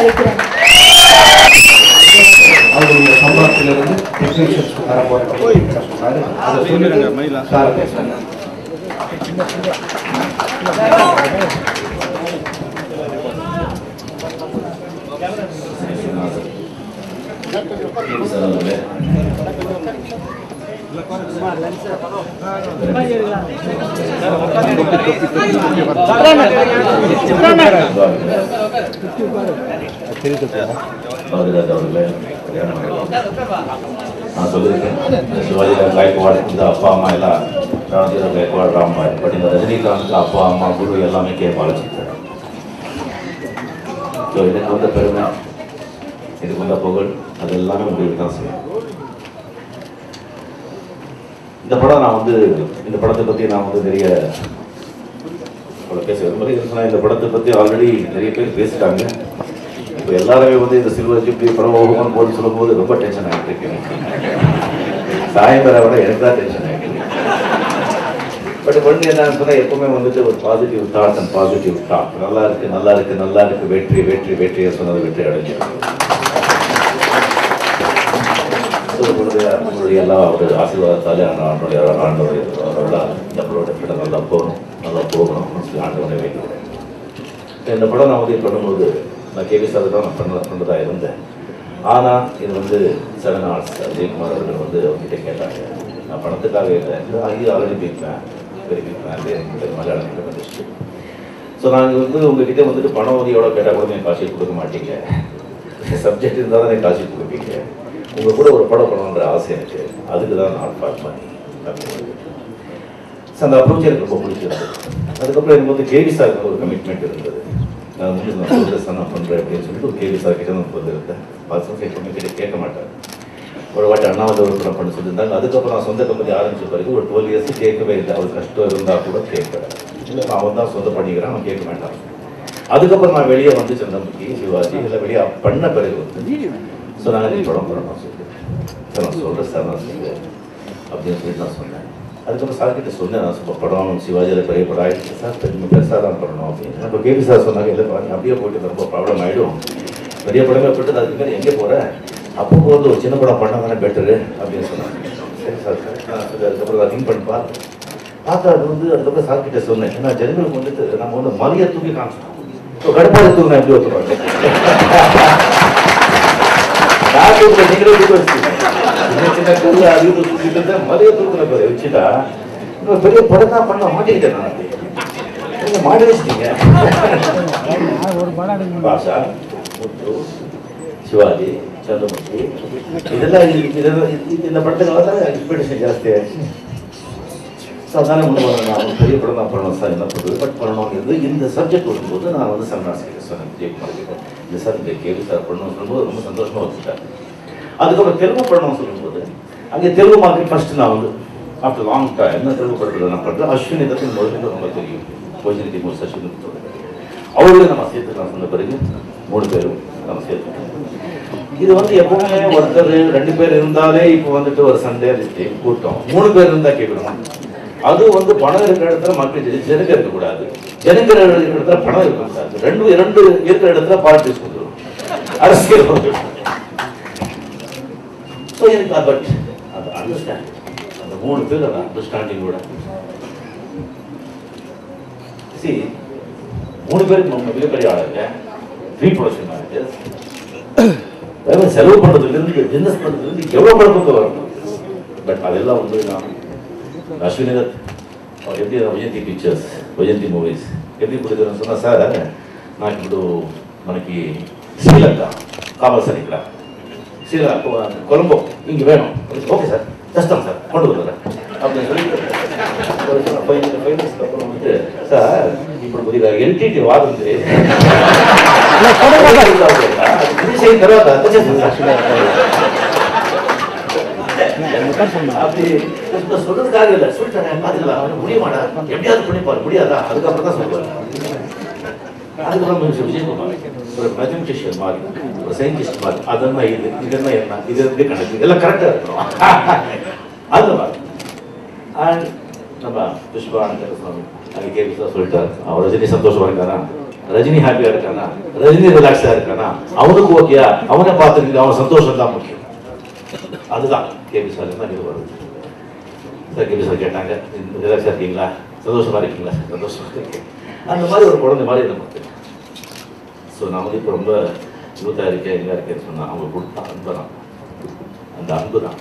அழைக்கிறேன். அவங்களுடைய சம்பளத்திலிருந்து டெக்னீஷியன்ஸ்க்கு தரப்போகிறேன் சொன்னாரு. அதை சொல்லிடுங்க சார் பேசுறாங்க. நான் சொல்லியிருக்கேன், சிவாஜி கைக்வாட் இந்த அப்பா அம்மா எல்லாம் ராஜீவ் கைக்வாட் ராம்பாய், பட் இந்த ரஜினிகாந்த் அப்பா அம்மா குரு எல்லாமே பாலச்சிருக்காரு. ஸோ எனக்கு வந்த பெருமை, இதுக்கு வந்த புகழ், அது எல்லாமே உங்களுக்கு தான் செய்யும். இந்த படம் நான் இந்த படத்தை பற்றி நான் நிறைய பேச விரும்புகிறேன். இந்த படத்தை பற்றி ஆல்ரெடி நிறைய பேர் பேசிட்டாங்க. இப்போ எல்லாருமே இந்த சில்வர் ஜூப்ளி படம் ஓகமான்னு போட்டு சொல்லும்போது ரொம்ப டென்ஷன் ஆகிட்டு இருக்கேன். சாயந்தர விட எனக்கு தான் டென்ஷன் ஆகிட்டு இருக்கு. பட் ஒன்று என்னன்னு சொன்னால் எப்பவுமே ஒரு positive thought and positive thought. நல்லா இருக்கு, நல்லா இருக்கு, நல்லா இருக்கு, வெற்றி வெற்றி வெற்றியை சொன்னது வெற்றி அடைஞ்சிருக்கு. உங்களுடைய எல்லா ஒரு ஆசீர்வாதத்தாலே ஆண்டோடைய நம்மளோட கிட்ட நல்லா போகணும் ஆண்டவனை வைக்கிறேன். இந்த படம் நான் பண்ணும்போது நான் கேவி சார் தான் நான் பண்ணதாக இருந்தேன். ஆனால் இது 7 hours விஜயகுமார் அவர்கள் அவங்ககிட்ட கேட்டாங்க. நான் பணத்துக்காக இல்லை, ஆல்ரெடி பேசுவேன், பெரிய பேசுவேன், மலையாளம் வந்துச்சு. ஸோ நாங்கள் உங்ககிட்ட பணம் எவ்வளோ கேட்டால் கூட நீங்கள் காசு கொடுக்க மாட்டீங்க. சப்ஜெக்ட் இருந்தால் தான் காசு கொடுப்பீங்க. உங்கள் கூட ஒரு படம் பண்ணணுன்ற ஆசை எனக்கு, அதுக்கு தான் நான் பார்க்க மாட்டேன். ஸோ அந்த அப்ரோச் எனக்கு ரொம்ப பிடிச்சிருந்தது. அதுக்கப்புறம் எனக்கு கேவி சாருக்கு ஒரு கமிட்மெண்ட் இருந்தது. நான் நான் பண்ணுறேன் அப்படின்னு சொல்லிட்டு ஒரு கேவி சார் கிட்ட நான் இருந்தேன். கிட்ட கேட்க மாட்டேன். ஒரு வாட்டி அண்ணாவது ஒரு படம் பண்ண சொல்லியிருந்தாங்க. அதுக்கப்புறம் நான் சொந்த கம்பெனி ஆரம்பிச்ச பிறகு ஒரு 12 years கேட்கவே இல்லை. அவர் கஷ்டம் இருந்தால் கூட கேட்கல. இல்லை அவன் தான் சொந்த பண்ணிக்கிறான், அவன் கேட்க மாட்டான். அதுக்கப்புறம் நான் வெளியே சந்திரமுகி, சிவாஜி இல்லை வெளியே பண்ண பிறகு ஸோ நாங்கள் படம் பண்ணணும் சொல்லிட்டு சார் நான் சொல்கிறேன் சார் நான் சொல்லுவேன் அப்படின்னு சொல்லிட்டு நான் சொன்னேன். அதுக்கப்புறம் சார்கிட்ட சொன்னேன், நான் படம் சிவாஜியில் பெரிய படம் ஆகிடுச்சு சார், பெருசாக தான் பண்ணணும் அப்படின்னு. இப்போ கேபி சார் சொன்னாங்க, இல்லை பாருங்க அப்படியே போயிட்டு ரொம்ப ப்ராப்ளம் ஆகிடும், பெரிய படமே போட்டு அதுக்கு மேலே எங்கே போகிறேன், அப்போ ஒரு சின்ன படம் பண்ணால் தானே பெட்டரு அப்படின்னு சொன்னாங்க. சரி சார் நான் அதுக்கப்புறம் நான் திங்க் பண்ணி பார்த்தா அதுக்கப்புறம் சார்கிட்ட சொன்னேன். ஏன்னா ஜனங்களுக்கு நம்ம மலையை தூக்கி காமிச்சோம், இப்போ கடுப்பாக தூக்கினா எப்படி ஒத்துருவாங்க. மலையை தூக்குன வச்சுட்டா பெரிய படம் தான் பண்ண மாட்டேங்கிட்டேன். நான் மாட்டி வச்சுட்டீங்க. பாஷா, முத்து, சிவாஜி, சந்திரமுகி இதெல்லாம் இந்த படத்துக்கு தான் எக்ஸ்பெக்டேஷன் ஜாஸ்தி ஆயிடுச்சு. ஸோ அதனால நான் பெரிய படம் தான் பண்ணணும் சார், என்ன பண்ணுறது பட் பண்ணணுங்கிறது இந்த சப்ஜெக்ட் வரும்போது நான் சரணாசிக்கிட்ட சொன்னேன் விஜயகுமார் கிட்ட, இந்த சார் இந்த கேள்வி சார் பண்ணணும்னு சொல்லும்போது ரொம்ப சந்தோஷமாக வச்சுட்டேன். அதுக்கப்புறம் தெலுங்கு படம்னு சொல்லும்போது அங்கே தெலுங்கு மார்க்கெட் ஃபர்ஸ்ட் நான் ஆஃப்டர் லாங் டைம் என்ன தெலுங்கு படத்தில் நான் பண்ணுறேன். அஸ்வினி தத்தின் முதல்ல ரொம்ப தெரியும், கோஜினி மூர்த்தி அஸ்வினி அவர்களே நம்ம சேர்த்துக்கலாம். சொன்ன பிறகு 3 பேரும் நம்ம சேர்த்துக்கலாம். இது எப்பவுமே ஒருத்தர் 2 பேர் இருந்தாலே இப்போ ஒரு சண்டே கூட்டம், 3 பேர் இருந்தால் கேட்கணும். அது பணம் இருக்கிற இடத்துல மக்கள் ஜனங்க இருக்கக்கூடாது, ஜனங்க இருக்கிற இடத்துல பணம் இருக்கக்கூடாது, ரெண்டு இருக்கிற இடத்துல பாலிடிக்ஸ் வந்துடும், அரசியல் வந்துடும். ஸோ எனக்கு பட் அந்த அண்டர்ஸ்டாண்டிங், அந்த 3 பேர் அந்த அண்டர்ஸ்டாண்டிங்கோட 3 பேருக்கு மிகப்பெரிய ஆளுங்க, ரீப்ரொடக்ஷன் மேனேஜர்ஸ், செலவு பண்ணுறதுலேருந்து பிஸ்னஸ் பண்ணுறதுலேருந்து எவ்வளோ பழக்கம் வரணும். பட் அதெல்லாம் நான் அஸ்வினி தத் அவர் எப்படி వైజయంతి పిక్చర్స్ వైజయంతి మూవీస్ எப்படி கொடுக்குறேன்னு சொன்னால், சார் நான் ఇప్పుడు మనకి శ్రీలంక కావాలి సార్, ఇక్కడ శ్రీలంక కొలంబో இங்கே வேணும், ஓகே சார் கஷ்டம் சார் கொண்டு வந்துடுறேன் அப்படின்னு சொல்லிட்டு ஃபைனல்ஸ்க்கு அப்புறம் சார் ఇప్పుడు కొద్దిగా ఎల్టీటీ వాడుంది செய்யும் తర్వాత அப்படி சொல்றதுக்காக இல்லை, சொல்லிட்டேன் பார்த்துக்கலாம், முடியுமாடா எப்படியாவது பண்ணிப்பாரு, முடியாதா அதுக்கப்புறம் தான் சொல்லுவாரு. அதுக்கப்புறம் விஜயகுமார் ஒரு மேத்தமெட்டிஷியன் மாதிரி, ஒரு சயின்டிஸ்ட் மாதிரி, அதெல்லாம் இதெல்லாம் என்ன, இது எப்படி கணக்கு எல்லாம் கரெக்டாக இருக்கணும் அந்த மாதிரி. அண்ட் நம்ம புஷ்பா சுவாமி அங்கே கேள்வி சொல்லிட்டாரு, அவர் ரஜினி சந்தோஷமா இருக்காரா, ரஜினி ஹாப்பியாக இருக்கானா, ரஜினி ரிலாக்ஸாக இருக்கானா, அவனுக்கு ஓகேயா, அவனை பார்த்துருக்கு, அவன் சந்தோஷம் தான் முக்கியம். அதுதான் கேபி சார் தான் இது வருது. சார் கேபி சார் கேட்டாங்க, ரிலாக்ஸாக இருக்கீங்களா, சந்தோஷமாக இருக்கீங்களா, சந்தோஷமாக இருக்கேன். அந்த மாதிரி ஒரு குழந்தை மாதிரி நமக்கு. ஸோ நான் வந்து இப்போ ரொம்ப யூத்தாக இருக்கேன், எங்கே இருக்கேன்னு சொன்னால் அவங்க கொடுத்தா அன்பு தான், அந்த அன்பு தான்